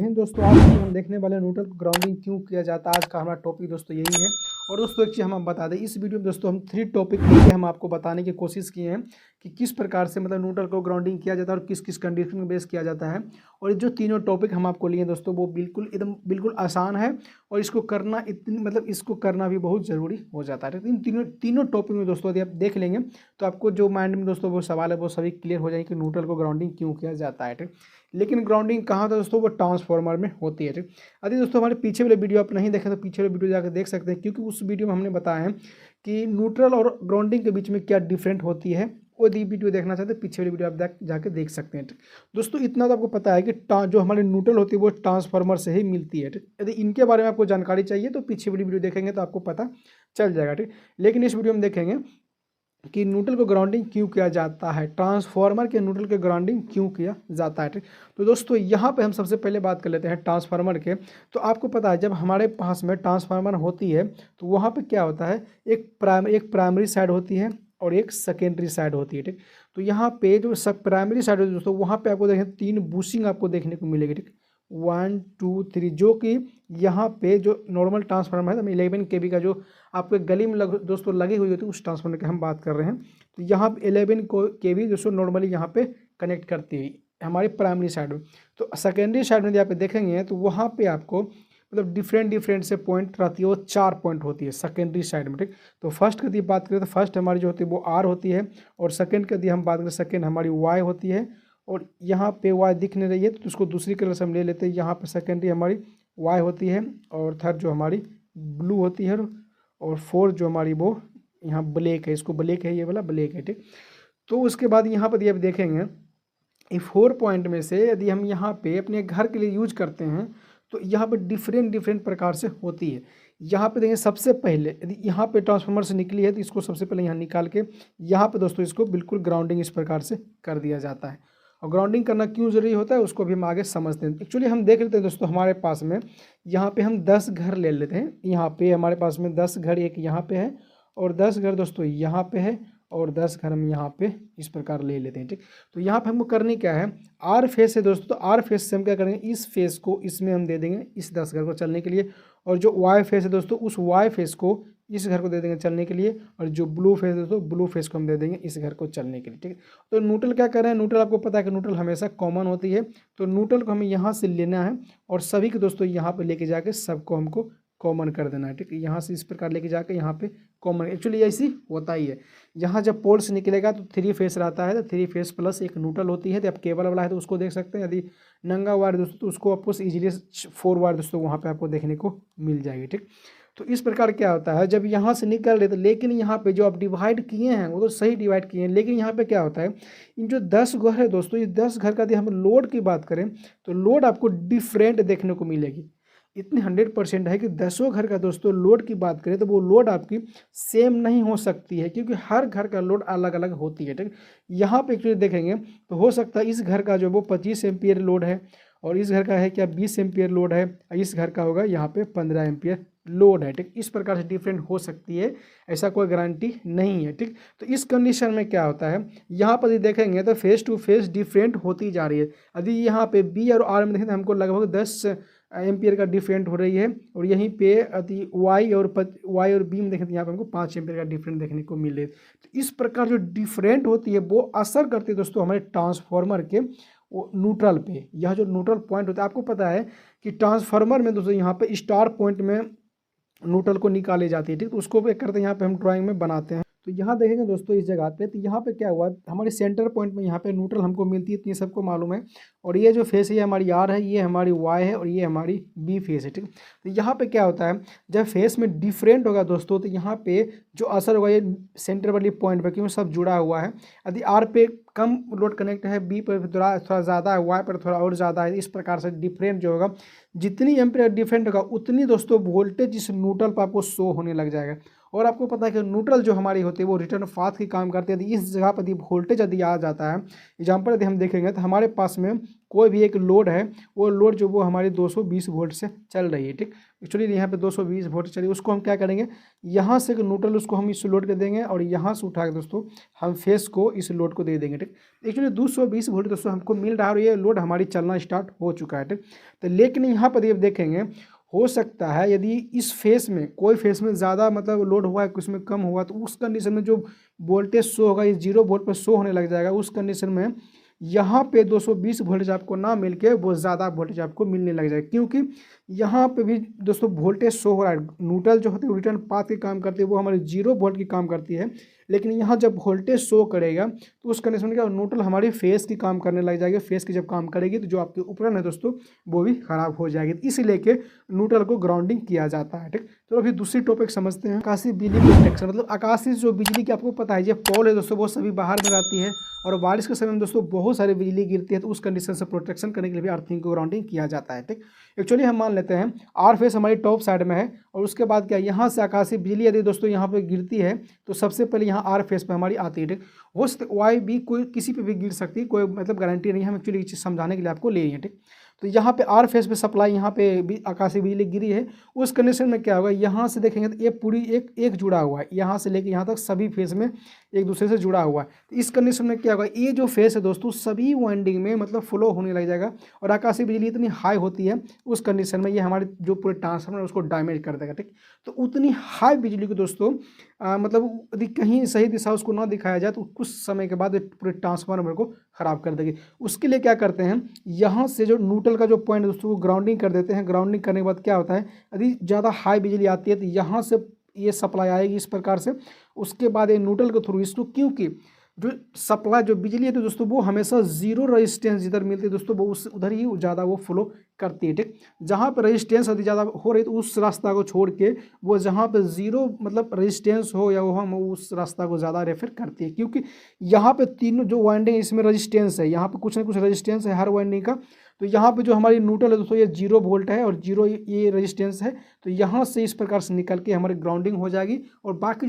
हिंद दोस्तों। आज हम देखने वाले हैं न्यूट्रल ग्राउंडिंग क्यों किया जाता है। आज का हमारा टॉपिक दोस्तों यही है। और दोस्तों एक चीज़ हम बता दें, इस वीडियो में दोस्तों हम 3 टॉपिक लेके हम आपको बताने की कोशिश किए हैं कि किस प्रकार से मतलब न्यूट्रल को ग्राउंडिंग किया जाता है और किस किस कंडीशन में बेस किया जाता है। और जो तीनों टॉपिक हम आपको लिए दोस्तों वो बिल्कुल आसान है और इसको करना इसको करना भी बहुत ज़रूरी हो जाता है। इन तीनों टॉपिक में दोस्तों यदि आप देख लेंगे तो आपको जो माइंड में दोस्तों वो सवाल है वो सभी क्लियर हो जाएंगे कि न्यूट्रल को ग्राउंडिंग क्यों किया जाता है। ठीक, लेकिन ग्राउंडिंग कहाँ था दोस्तों, वो ट्रांसफार्मर में होती है। ठीक, यदि दोस्तों हमारे पीछे वाले वीडियो आप नहीं देखें तो पीछे वाले वीडियो जाकर देख सकते हैं, क्योंकि उस वीडियो में हमने बताया है कि न्यूट्रल और ग्राउंडिंग के बीच में क्या डिफरेंट होती है। वो यदि वीडियो देखना चाहते हैं पीछे वाली वीडियो आप जाके देख सकते हैं। ठीक, दोस्तों इतना तो आपको पता है कि जो हमारी न्यूट्रल होती है वो ट्रांसफार्मर से ही मिलती है। ठीक, यदि इनके बारे में आपको जानकारी चाहिए तो पीछे वाली वीडियो देखेंगे तो आपको पता चल जाएगा। ठीक, लेकिन इस वीडियो में देखेंगे कि न्यूट्रल को ग्राउंडिंग क्यों किया जाता है, ट्रांसफार्मर के न्यूट्रल के ग्राउंडिंग क्यों किया जाता है। ठीक, तो दोस्तों यहाँ पे हम सबसे पहले बात कर लेते हैं ट्रांसफार्मर के। तो आपको पता है जब हमारे पास में ट्रांसफार्मर होती है तो वहाँ पे क्या होता है, एक प्राइमरी साइड होती है और एक सेकेंडरी साइड होती है। ठीक, तो यहाँ पे जो सब प्राइमरी साइड होती है दोस्तों वहाँ पे आपको देखें 3 बूशिंग आपको देखने को मिलेगी। ठीक, 1 2 3, जो कि यहाँ पे जो नॉर्मल ट्रांसफार्मर है 11 kV का जो आपके गली में दोस्तों लगी हुई होती है उस ट्रांसफार्मर की हम बात कर रहे हैं। तो यहाँ पे 11 kV दोस्तों नॉर्मली यहाँ पे कनेक्ट करती है हमारी प्राइमरी साइड में। तो सेकेंडरी साइड में यहाँ पे देखेंगे तो वहाँ पे आपको मतलब डिफरेंट से पॉइंट रहती है, वो 4 पॉइंट होती है सेकेंडरी साइड में। ठीक, तो फर्स्ट यदि बात करें तो फर्स्ट हमारी जो होती है वो आर होती है, और सेकेंड की यदि हम बात करें सेकेंड हमारी वाई होती है। और यहाँ पे वाई दिख नहीं रही है तो उसको दूसरी कलर से हम ले लेते हैं। यहाँ पे सेकेंडरी हमारी वाई होती है और थर्ड जो हमारी ब्लू होती है, और फोर्थ जो हमारी वो यहाँ ब्लैक है, इसको ब्लैक है, ये वाला ब्लैक है। ठीक, तो उसके बाद यहाँ पर यदि आप देखेंगे ये 4 पॉइंट में से यदि हम यहाँ पे अपने घर के लिए यूज करते हैं तो यहाँ पे डिफरेंट प्रकार से होती है। यहाँ पे देखें सबसे पहले यदि यहाँ पे ट्रांसफार्मर से निकली है तो इसको सबसे पहले यहाँ निकाल के यहाँ पे दोस्तों इसको बिल्कुल ग्राउंडिंग इस प्रकार से कर दिया जाता है। और ग्राउंडिंग करना क्यों जरूरी होता है उसको भी हम आगे समझते हैं। एक्चुअली हम देख लेते हैं दोस्तों, हमारे पास में यहाँ पे हम 10 घर ले लेते हैं। यहाँ पे हमारे पास में 10 घर एक यहाँ पे है और 10 घर दोस्तों यहाँ पे है और 10 घर हम यहाँ पे इस प्रकार ले लेते हैं। ठीक, तो यहाँ पे हमको करनी क्या है, आर फेस है दोस्तों, तो आर फेस से हम क्या करेंगे, इस फेस को इसमें हम दे देंगे इस 10 घर को चलने के लिए, और जो वाई फेस है दोस्तों उस वाई फेस को इस घर को दे देंगे चलने के लिए, और जो ब्लू फेस है दोस्तों ब्लू फेस को हम दे देंगे इस घर को चलने के लिए। ठीक है, तो न्यूट्रल क्या कर रहे हैं, न्यूट्रल आपको पता है कि न्यूट्रल हमेशा कॉमन होती है, तो न्यूट्रल को हमें यहाँ से लेना है और सभी के दोस्तों यहाँ पे लेके जाके सबको हमको कॉमन कर देना है। ठीक है, यहाँ से इस प्रकार लेके जाके यहाँ पे कॉमन, एक्चुअली ऐसी होता ही है। यहाँ जब पोल से निकलेगा तो 3 फेस रहता है, तो 3 फेस प्लस एक न्यूट्रल होती है। तो आप केबल वाला है तो उसको देख सकते हैं, यदि नंगा वायर दोस्तों तो उसको आपको इजीली 4 वायर दोस्तों वहाँ पे आपको देखने को मिल जाएगी। ठीक, तो इस प्रकार क्या होता है जब यहाँ से निकल रहे तो, लेकिन यहाँ पे जो आप डिवाइड किए हैं वो तो सही डिवाइड किए हैं, लेकिन यहाँ पे क्या होता है, इन जो 10 घर है दोस्तों, ये 10 घर का यदि हम लोड की बात करें तो लोड आपको डिफरेंट देखने को मिलेगी। इतनी 100% है कि 10 घर का दोस्तों लोड की बात करें तो वो लोड आपकी सेम नहीं हो सकती है, क्योंकि हर घर का लोड अलग अलग होती है। ठीक, यहाँ पे एक्चुअली देखेंगे तो हो सकता है इस घर का जो वो 25 एम्पियर लोड है और इस घर का है क्या 20 एम्पियर लोड है, इस घर का होगा यहाँ पे 15 एम्पियर लोड है। ठीक, इस प्रकार से डिफरेंट हो सकती है, ऐसा कोई गारंटी नहीं है। ठीक, तो इस कंडीशन में क्या होता है, यहाँ पर यदि देखेंगे तो फेस टू फेस डिफरेंट होती जा रही है। यदि यहाँ पे बी और आर में देखें तो हमको लगभग 10 एम्पियर का डिफरेंट हो रही है, और यहीं पे यदि वाई और बी में देखें तो यहाँ पे हमको 5 एम्पियर का डिफरेंट देखने को मिले। तो इस प्रकार जो डिफरेंट होती है वो असर करती है दोस्तों हमारे ट्रांसफार्मर के वो न्यूट्रल पे। यह जो न्यूट्रल पॉइंट होता है, आपको पता है कि ट्रांसफार्मर में दोस्तों यहाँ पे स्टार पॉइंट में न्यूट्रल को निकाली जाती है। ठीक, तो उसको भी करते हैं यहाँ पे हम ड्राइंग में बनाते हैं। तो यहाँ देखेंगे दोस्तों इस जगह पे, तो यहाँ पे क्या हुआ, हमारे सेंटर पॉइंट में यहाँ पे न्यूट्रल हमको मिलती है, इतनी सबको मालूम है। और ये जो फेस है ये हमारी आर है, ये हमारी वाई है और ये हमारी बी फेस है। ठीक, तो यहाँ पे क्या होता है जब फेस में डिफरेंट होगा दोस्तों तो यहाँ पे जो असर होगा ये सेंटर वाली पॉइंट पर, क्योंकि सब जुड़ा हुआ है। यदि आर पे कम लोड कनेक्ट है, बी पर थोड़ा ज़्यादा है, वाई पर थोड़ा और ज़्यादा है, इस प्रकार से डिफरेंट जो होगा, जितनी एम्पियर डिफरेंट होगा उतनी दोस्तों वोल्टेज इस न्यूट्रल पर आपको शो होने लग जाएगा। और आपको पता है कि न्यूट्रल जो हमारी होती है वो रिटर्न पाथ की काम करती है। यदि इस जगह पर यदि वोल्टेज यदि आ जाता है, एग्जाम्पल यदि हम देखेंगे तो हमारे पास में कोई भी एक लोड है, वो लोड जो वो हमारी 220 वोल्ट से चल रही है, ठीक। एक्चुअली यहाँ पे 220 वोल्ट चल रही है, उसको हम क्या करेंगे, यहाँ से न्यूट्रल उसको हम इस लोड के देंगे और यहाँ से उठा के दोस्तों हम फेस को इस लोड को दे देंगे, ठीक। एक्चुअली 220 वोल्ट दोस्तों हमको मिल रहा है और ये लोड हमारी चलना स्टार्ट हो चुका है, ठीक। तो लेकिन यहाँ पर ये देखेंगे, हो सकता है यदि इस फेस में कोई फेस में ज़्यादा मतलब लोड हुआ है, कुछ में कम हुआ, तो उस कंडीशन में जो वोल्टेज शो होगा ये 0 वोल्ट पर शो होने लग जाएगा। उस कंडीशन में यहाँ पे 220 वोल्टेज आपको ना मिलके वो ज़्यादा वोल्टेज आपको मिलने लग जाएगा, क्योंकि यहाँ पे भी दोस्तों वोल्टेज शो हो रहा है। न्यूट्रल जो होती है रिटर्न पाथ की काम करती है, वो हमारी 0 वोल्ट की काम करती है, लेकिन यहाँ जब वोल्टेज शो करेगा तो उस कंडीशन में क्या, न्यूट्रल हमारी फेस की काम करने लग जाएगी। फेस की जब काम करेगी तो जो आपकी उपकरण है दोस्तों वो भी खराब हो जाएगी, इसीलिए के न्यूट्रल को ग्राउंडिंग किया जाता है, ठीक। तो अभी दूसरी टॉपिक समझते हैं, आकाशीय बिजली प्रोटेक्शन। मतलब आकाशीय जो बिजली की आपको पता है ये पोल है दोस्तों, वो सभी बाहर में रहती है और बारिश के समय में दोस्तों बहुत सारी बिजली गिरती है, तो उस कंडीशन से प्रोटेक्शन करने के लिए भी अर्थिंग को ग्राउंडिंग किया जाता है, ठीक। एक्चुअली हम मान लेते हैं आर फेस हमारी टॉप साइड में है और उसके बाद क्या, यहाँ से आकाशीय बिजली यदि दोस्तों यहाँ पे गिरती है तो सबसे पहले यहाँ आर फेस पे हमारी आती है, ठीक। हो वाई भी कोई किसी पे भी गिर सकती है, कोई मतलब गारंटी नहीं है, हम एक्चुअली ये चीज़ समझाने के लिए आपको ले रही है, ठीक। तो यहाँ पे आर फेस पे सप्लाई यहाँ पे भी आकाशीय बिजली गिरी है, उस कंडीशन में क्या होगा, यहाँ से देखेंगे तो ये पूरी एक जुड़ा हुआ है, यहाँ से लेके यहाँ तक सभी फेस में एक दूसरे से जुड़ा हुआ है। तो इस कंडीशन में क्या होगा, ये जो फेस है दोस्तों सभी वाइंडिंग में मतलब फ्लो होने लग जाएगा और आकाशीय बिजली इतनी हाई होती है उस कंडीशन में ये हमारे जो पूरे ट्रांसफार्मर उसको डैमेज कर देगा, ठीक। तो उतनी हाई बिजली को दोस्तों मतलब यदि कहीं सही दिशा उसको ना दिखाया जाए तो कुछ समय के बाद पूरे ट्रांसफार्मर को ख़राब कर देगी। उसके लिए क्या करते हैं, यहाँ से जो न्यूट्रल का जो पॉइंट दोस्तों वो ग्राउंडिंग कर देते हैं। ग्राउंडिंग करने के बाद क्या होता है, यदि ज़्यादा हाई बिजली आती है तो यहाँ से ये सप्लाई आएगी इस प्रकार से, उसके बाद ये न्यूट्रल के थ्रू इसको, क्योंकि जो सप्लाई जो बिजली है तो दोस्तों वो हमेशा जीरो रेजिस्टेंस जिधर मिलती है दोस्तों वो उस उधर ही ज़्यादा वो फ्लो करती है, ठीक। जहाँ पर रेजिस्टेंस यदि ज़्यादा हो रही तो उस रास्ता को छोड़ के वो जहाँ पे जीरो मतलब रेजिस्टेंस हो या वो हम उस रास्ता को ज़्यादा रेफर करती है, क्योंकि यहाँ पे तीनों जो वाइंडिंग इसमें रेजिस्टेंस है, यहाँ पे कुछ ना कुछ रेजिस्टेंस है हर वाइंडिंग का। तो यहाँ पे जो हमारी न्यूट्रल है दोस्तों ये 0 वोल्ट है और 0 ये रेजिस्टेंस है, तो यहाँ से इस प्रकार से निकल के हमारी ग्राउंडिंग हो जाएगी और बाकी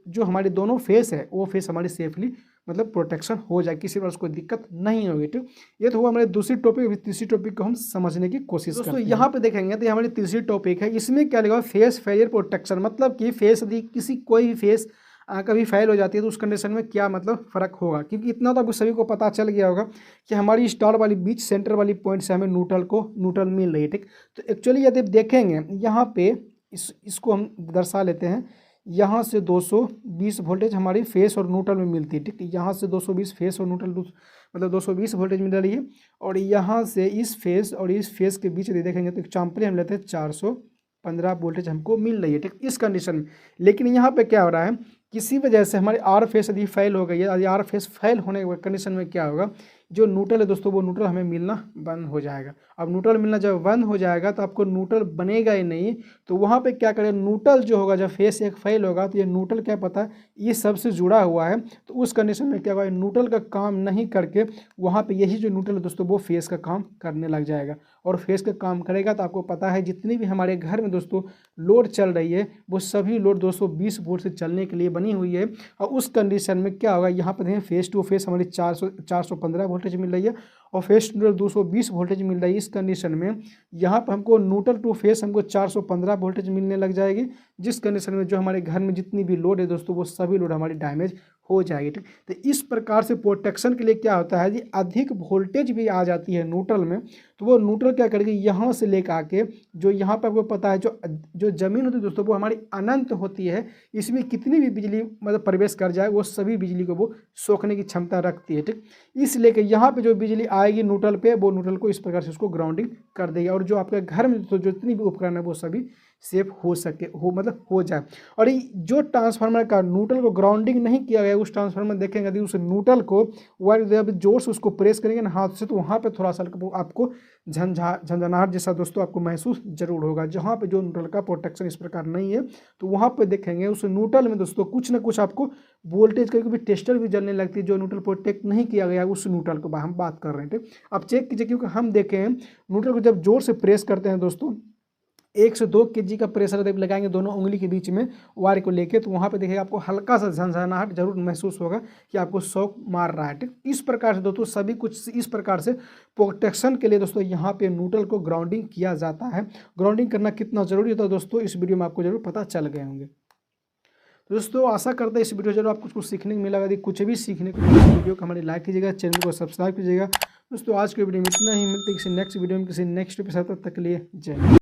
जो हमारे दोनों फेस है वो फेस हमारी सेफली मतलब प्रोटेक्शन हो जाए, किसी प्रकार कोई दिक्कत नहीं होगी, ठीक। ये तो हुआ हमारे दूसरी टॉपिक। अभी तीसरी टॉपिक को हम समझने की कोशिश करते हैं। यहाँ पे देखेंगे तो ये हमारी तीसरी टॉपिक है, इसमें क्या लिखा, फेस फेलियर प्रोटेक्शन। मतलब कि फेस यदि किसी कोई भी फेस कभी फेल हो जाती है तो उस कंडीशन में क्या मतलब फ़र्क होगा, क्योंकि इतना तो आपको सभी को पता चल गया होगा कि हमारी स्टार वाली बीच सेंटर वाली पॉइंट से हमें न्यूट्रल मिल रही है, ठीक। तो एक्चुअली यदि देखेंगे यहाँ पे इसको हम दर्शा लेते हैं, यहाँ से 220 वोल्टेज हमारी फेस और न्यूट्रल में मिलती है, ठीक। यहाँ से 220 फेस और न्यूट्रल मतलब 220 वोल्टेज मिल रही है और यहाँ से इस फेस और इस फेस के बीच यदि देखेंगे तो एग्जाम्पल हम लेते हैं 415 वोल्टेज हमको मिल रही है, ठीक, इस कंडीशन में। लेकिन यहाँ पे क्या हो रहा है, किसी वजह से हमारी आर फेस यदि फेल हो गई है, यदि आर फेस फेल होने के कंडीशन में क्या होगा, जो न्यूट्रल है दोस्तों वो न्यूट्रल हमें मिलना बंद हो जाएगा। अब न्यूट्रल मिलना जब बंद हो जाएगा तो आपको न्यूट्रल बनेगा ही नहीं, तो वहाँ पे क्या करें, न्यूट्रल जो होगा जब फेस एक फेल होगा तो ये न्यूट्रल क्या पता है ये सबसे जुड़ा हुआ है, तो उस कंडीशन में क्या होगा, न्यूट्रल का काम नहीं करके वहाँ पे यही जो न्यूट्रल है दोस्तों वो फेस का काम करने लग जाएगा और फेस का काम करेगा तो आपको पता है जितनी भी हमारे घर में दोस्तों लोड चल रही है वो सभी लोड 220 वोल्ट से चलने के लिए बनी हुई है। और उस कंडीशन में क्या होगा, यहाँ पर देखें फेस टू फेस हमारी 415 वोल्टेज मिल रही है और फेस न्यूट्रल 220 वोल्टेज मिल रही है। इस कंडीशन में यहाँ पर हमको न्यूट्रल टू फेस हमको 415 वोल्टेज मिलने लग जाएगी, जिस कंडीशन में जो हमारे घर में जितनी भी लोड है दोस्तों वो सभी लोड हमारी डैमेज हो जाएगी, ठीक। तो इस प्रकार से प्रोटेक्शन के लिए क्या होता है, यदि अधिक वोल्टेज भी आ जाती है न्यूट्रल में तो वो न्यूट्रल क्या करेगी, यहाँ से लेकर आके जो यहाँ पर आपको पता है जो ज़मीन होती है दोस्तों वो हमारी अनंत होती है, इसमें कितनी भी बिजली मतलब प्रवेश कर जाए वो सभी बिजली को वो सोखने की क्षमता रखती है, ठीक। इसलिए कि यहाँ पे जो बिजली आएगी न्यूट्रल पे वो न्यूट्रल को इस प्रकार से उसको ग्राउंडिंग कर देगी और जो आपके घर में तो जितनी भी उपकरण है वो सभी सेफ हो सके मतलब हो जाए। और जो ट्रांसफार्मर का न्यूट्रल को ग्राउंडिंग नहीं किया गया उस ट्रांसफार्मर में देखेंगे यदि उस न्यूट्रल को वायर जोर से उसको प्रेस करेंगे ना हाथ से तो वहाँ पे थोड़ा सा आपको झंझनाहट जैसा दोस्तों आपको महसूस जरूर होगा। जहाँ पे जो न्यूट्रल का प्रोटेक्शन इस प्रकार नहीं है तो वहाँ पे देखेंगे उस न्यूट्रल में दोस्तों कुछ ना कुछ आपको वोल्टेज कभी कभी टेस्टर भी जलने लगती है, जो न्यूट्रल प्रोटेक्ट नहीं किया गया उस न्यूट्रल को हम बात कर रहे थे। अब चेक कीजिए, क्योंकि हम देखें न्यूट्रल को जब जोर से प्रेस करते हैं दोस्तों 1 से 2 केजी का प्रेशर जब लगाएंगे दोनों उंगली के बीच में वायर को लेके, तो वहाँ पे देखिए आपको हल्का सा झनझनाहट जरूर महसूस होगा कि आपको शॉक मार रहा है। ठीक, इस प्रकार से दोस्तों सभी कुछ इस प्रकार से प्रोटेक्शन के लिए दोस्तों यहाँ पे न्यूट्रल को ग्राउंडिंग किया जाता है। ग्राउंडिंग करना कितना जरूरी होता है दोस्तों इस वीडियो में आपको जरूर पता चल गए होंगे। तो दोस्तों आशा करते हैं इस वीडियो जरूर आपको कुछ सीखने को मिला। यदि कुछ भी सीखने को मिला वीडियो को हमारे लाइक कीजिएगा, चैनल को सब्सक्राइब कीजिएगा। दोस्तों आज के वीडियो में इतना ही, मिलते हैं किसी नेक्स्ट वीडियो में किसी नेक्स्ट एपिसोड, तब तक के लिए जय हिंद।